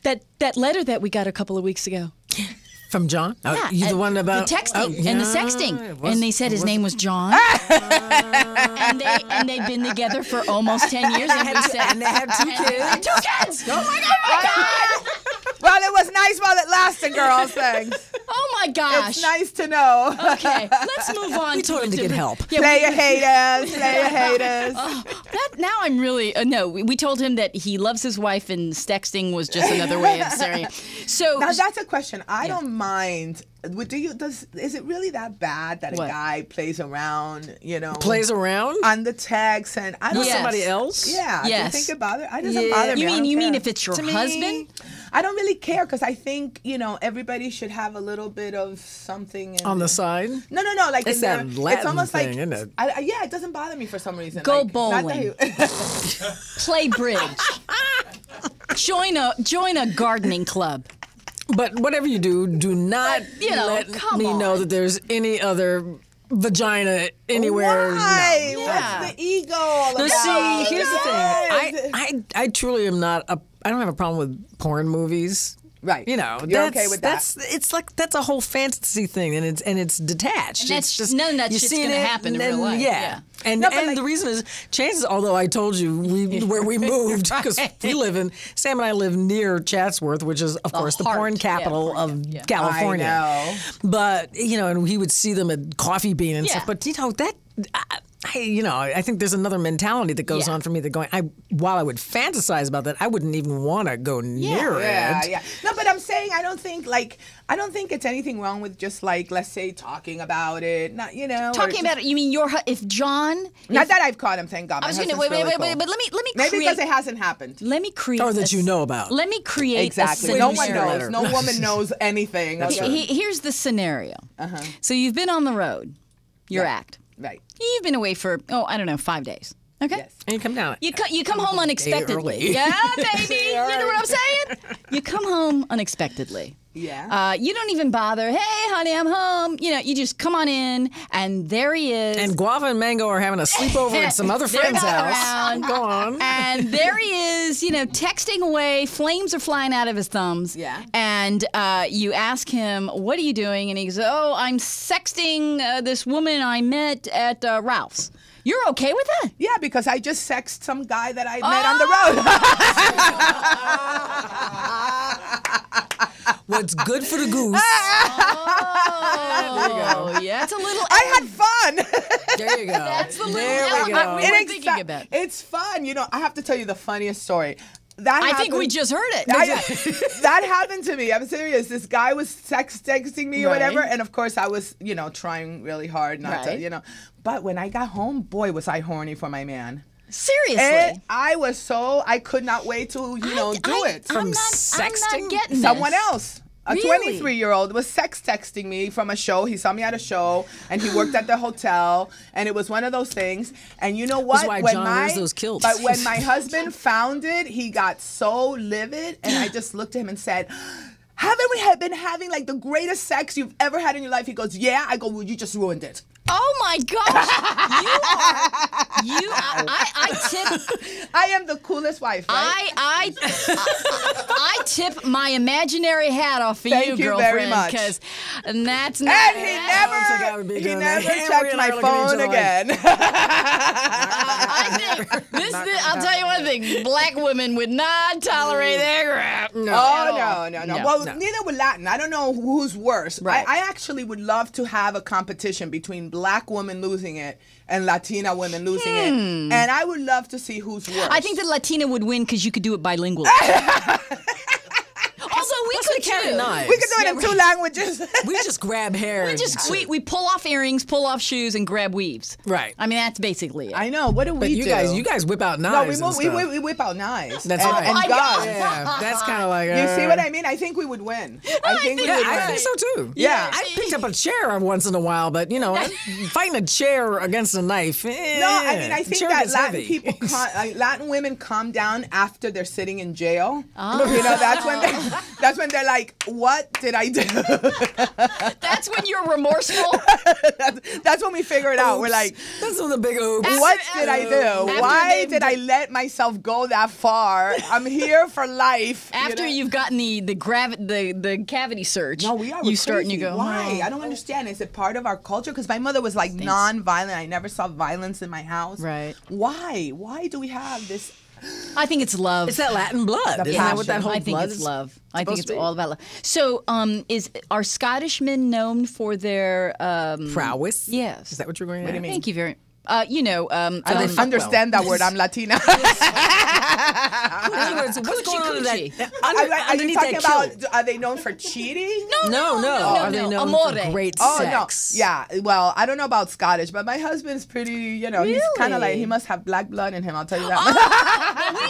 That letter that we got a couple of weeks ago. From John? Oh, Yeah, you the one about the texting and the sexting, it was- and they said his name was John, and they've been together for almost 10 years, and we said, and they had 2 kids. 2 kids. Oh my god! Well, it was nice while it lasted, girls. Thanks. Oh my gosh! It's nice to know. Okay, let's move on. We told him to get help. Yeah, Play your haters. Play your haters. that now I'm really no. We told him that he loves his wife, and sexting was just another way of saying. So Now that's a question. I don't mind. Is it really that bad that What? a guy plays around? You know, Plays around? on the text, and I don't. Yes. Somebody else? Yeah. Yes. Do you think it bother? It doesn't Yeah. bother me. You I mean don't you mean care. if it's your To me, husband? I don't really care because I think everybody should have a little bit of something On the side? No. Like It's in their- that Latin it's almost thing, like isn't it? Yeah, it doesn't bother me for some reason. Go like, not that bowling. Play bridge. Join a gardening club. But whatever you do not let come me know on. that there's any other vagina anywhere. No. Why? Yeah. What's the ego all No, about? see, here's the Yes. thing. I truly am not I don't have a problem with porn movies. Right. You know, You're okay with that. It's like that's a whole fantasy thing, and it's detached. And that's it's just none of that you shit's see gonna it, happen in and real life. Yeah. Yeah. And No, but and like- the reason is chances. Although I told you where we moved because we live in Sam and I live near Chatsworth, which is of course the heart. porn capital Yeah, of yeah. California. I know. But and he would see them at Coffee Bean and Yeah. stuff. But that. I think there's another mentality that goes Yeah. on for me that while I would fantasize about that, I wouldn't even want to go near Yeah, it. yeah. No, but I'm saying I don't think it's anything wrong with just like let's say talking about it. Not or Talking just- about it, you mean if John? Not that I've caught him, thank God. I was gonna wait, but let me Maybe create. because it hasn't happened. Let me create. Or that you know about. Let me create Exactly. A No scenario. one knows. No woman knows anything. That's right. Here's the scenario. So you've been on the road, your act. Right. You've been away for 5 days. Okay. Yes. And you come down. You come home unexpectedly. early. Yeah, baby. You know what I'm saying? You come home unexpectedly. Yeah. You don't even bother. Hey, honey, I'm home. You know, you just come on in, and there he is. And Guava and Mango are having a sleepover at some other friend's They're not house. around. Go on. And there he is, you know, texting away. Flames are flying out of his thumbs. Yeah. And you ask him, what are you doing? And he goes, oh, I'm sexting this woman I met at Ralph's. You're okay with that? Yeah, because I just sexed some guy that I met on the road. What's good for the goose? Oh, yeah. It's a little. I had fun. There you go. That's the little There we element go. we were thinking about. It's fun. You know, I have to tell you the funniest story. That I think we happened- just heard it. that happened to me. I'm serious. This guy was texting me or Right. whatever, and of course I was, you know, trying really hard not to, Right. you know. But when I got home, boy, was I horny for my man. Seriously. And I could not wait to, you know, do it. I'm not sexting? getting Someone this. else. A Really? 23-year-old was sex texting me from a show. He saw me at a show, and he worked at the hotel, and it was one of those things. And you know what? That's why John wears those kilts. But when my husband found it, he got so livid, and I just looked at him and said, haven't we been having like the greatest sex you've ever had in your life? He goes, yeah. I go, well, you just ruined it. Oh my gosh! I tip. I am the coolest wife, right? I tip my imaginary hat off for Thank you, you girlfriend, very much. because that's not. And he like I would be never doing that. Henry checked and my I are looking at each phone other like- again. I think I'll tell you one thing: black women would not tolerate that crap. No. Oh, no. No, Well, no. neither would Latin. I don't know who's worse. Right. I actually would love to have a competition between black women losing it and Latina women losing it. And I would love to see who's worse. I think that Latina would win because you could do it bilingually. Although we could carry too. knives. we could do it in two languages. We just grab hair. We pull off earrings, pull off shoes, and grab weaves. Right. I mean, that's basically it. I know. What do But we you do? guys whip out No, knives. we and stuff. whip out knives. That's and, right. And I guns. know. Yeah, that's kind of like. You see what I mean? I think we would win. I think we Yeah, would I win. think so too. Yeah. I picked up a chair once in a while, but you know, fighting a chair against a knife. No, I mean, I think chair that gets Latin heavy. people, Latin women calm down after they're sitting in jail. You know, that's when they're like, "What did I do?" That's when you're remorseful. That's when we figure it out. We're like, That's one of the big oops. "What did I do? after Why they've did I let myself go that far? I'm here for life." After you've gotten the cavity search, No, we are. you We're start and you crazy. go, Why? "Oh." I don't understand. Is it part of our culture? Because my mother was like non-violent. I never saw violence in my house. Right. Why? Why do we have this? I think it's love. It's that Latin blood. The Isn't that what that passion. whole I think blood it's is love. I think supposed it's to be? all about love. So, are Scottish men known for their Prowess? Yes. Is that what you're going to mean? Thank you very. I I understand that word. I'm Latina. In other words, what's going on in coochie. that? Are you underneath talking that about? kilt? Are they known for cheating? No. Are they known Amore. for great Oh sex? no, yeah. Well, I don't know about Scottish, but my husband's pretty. You know, he's kind of Really? like he must have black blood in him. I'll tell you that.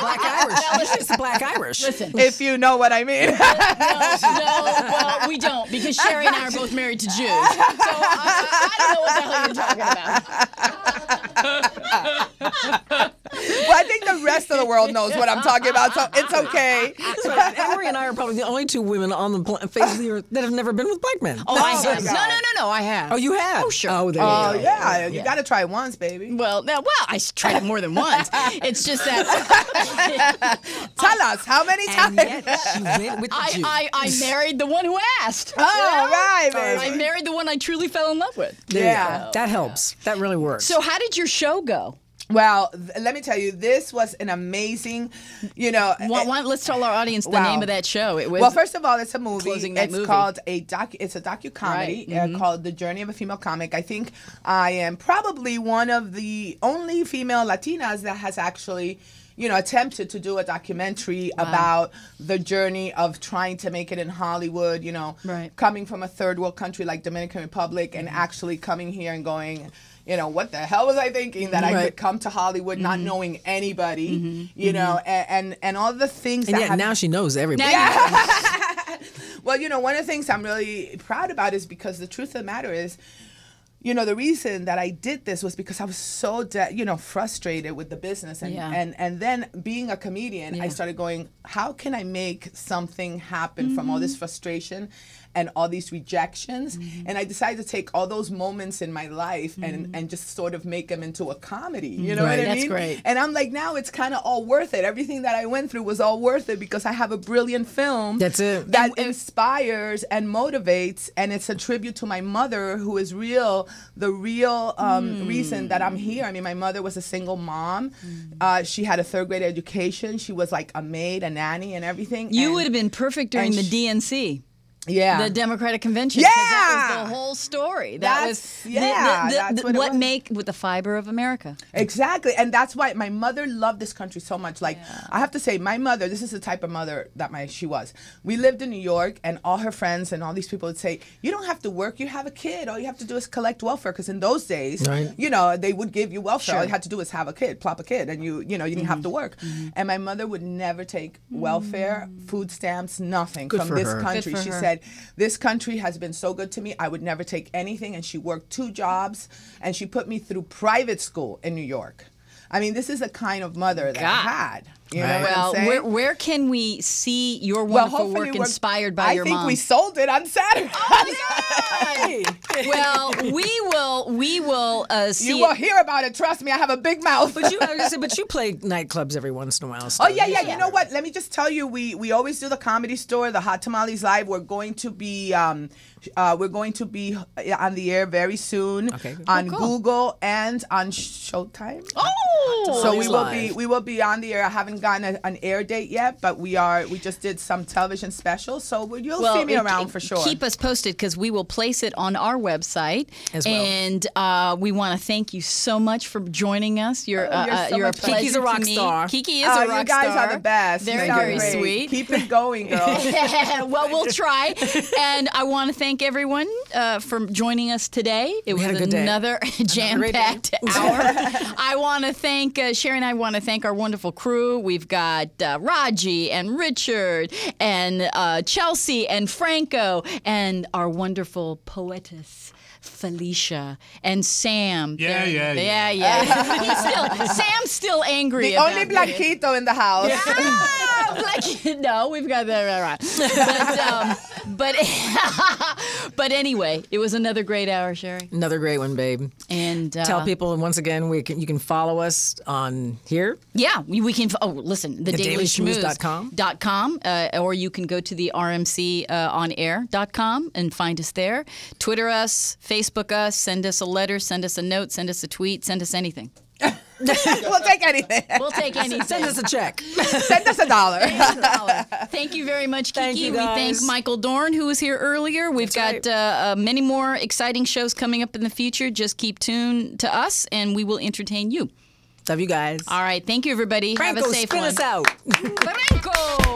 Black Irish. Usually it's the Black Irish. Listen. If you know what I mean. Well, we don't because Sherry and I are both married to Jews. So I don't know what the hell you're talking about. Well, I think the rest of the world knows what I'm talking about, so it's okay. That's right. Emery and I are probably the only two women on the face of the earth that have never been with black men. Oh, I have. God. No, I have. Oh, you have? Oh, sure. Oh, there Oh you go. yeah, you got to try it once, baby. Well, I tried it more than once. It's just that Tell us how many And times. yet she went with the Jew. I married the one who asked. All right, I baby. married the one I truly fell in love with. There you Yeah. go. That helps. That really works. So how did your show go? Well, let me tell you, this was an amazing, Let's tell our audience the Wow. name of that show. It was Well, first of all, it's a movie. Closing that It's movie. called It's a docu-comedy Right. called The Journey of a Female Comic. I think I am probably one of the only female Latinas that has actually, attempted to do a documentary about the journey of trying to make it in Hollywood. Right. Coming from a third world country like Dominican Republic and actually coming here and going. What the hell was I thinking that I Right. could come to Hollywood not knowing anybody, and all the things and that yet have now she knows everybody. well, one of the things I'm really proud about is because the truth of the matter is, you know, the reason that I did this was because I was so, frustrated with the business. And then being a comedian, I started going, how can I make something happen from all this frustration and all these rejections? And I decided to take all those moments in my life and just sort of make them into a comedy. You know what I mean? That's great. And I'm like, now it's kind of all worth it. Everything that I went through was all worth it because I have a brilliant film That's it. that inspires and motivates, and it's a tribute to my mother, who is the real reason that I'm here. I mean, my mother was a single mom. She had a 3rd grade education. She was like a maid, a nanny, and everything. You would have been perfect during the DNC. Yeah. The Democratic Convention. 'Cause that was the whole story. That's what make with the fiber of America. Exactly. And that's why my mother loved this country so much. Like, I have to say, my mother, this is the type of mother that she was. We lived in New York, and all her friends and all these people would say, you don't have to work, you have a kid. All you have to do is collect welfare. Because in those days, you know, they would give you welfare. All you had to do is have a kid, plop a kid, and you didn't have to work. And my mother would never take welfare, food stamps, nothing from this country. She said, this country has been so good to me, I would never take anything. And she worked 2 jobs, and she put me through private school in New York. I mean, this is the kind of mother that I had. You know what I'm saying? Where can we see your wonderful work inspired by your mom? I think we sold it on Saturday. Oh, well, we will see. You will hear about it. Trust me, I have a big mouth. But you play nightclubs every once in a while. Oh yeah. You know what? Let me just tell you, we always do the Comedy Store, the Hot Tamales Live. We're going to be on the air very soon on Google and on Showtime. Oh, so we will be on the air. I haven't gotten an air date yet, but we just did some television specials, so you'll see me around for sure. Keep us posted because we will place it on our website as well. And we want to thank you so much for joining us. You're a pleasure. Kiki's a rock star. Kiki is a rock star. You guys are the best. Very sweet. Keep it going, girls. Well, we'll try. And I want to thank everyone for joining us today. It was another jam-packed hour. I want to thank Sherry and I want to thank our wonderful crew. We've got Raji and Richard and Chelsea and Franco and our wonderful poetess Felicia and Sam. Yeah. Sam's still angry. The only Blanquito in the house. No, we've got that right. But anyway, it was another great hour, Sherry. Another great one, babe. And tell people once again you can follow us on here. Yeah, we can. Oh, listen, the dailyschmooze.com. Or you can go to the rmconair.com and find us there. Twitter us, Facebook us, send us a letter, send us a note, send us a tweet, send us anything. We'll take anything. We'll take anything. Send us a check. Send us $1. Thank you very much, Kiki. Thank you, we thank Michael Dorn, who was here earlier. We've got many more exciting shows coming up in the future. Just keep tuned to us, and we will entertain you. Love you guys. All right. Thank you, everybody. Franco, have a safe spin one. us out. Franco!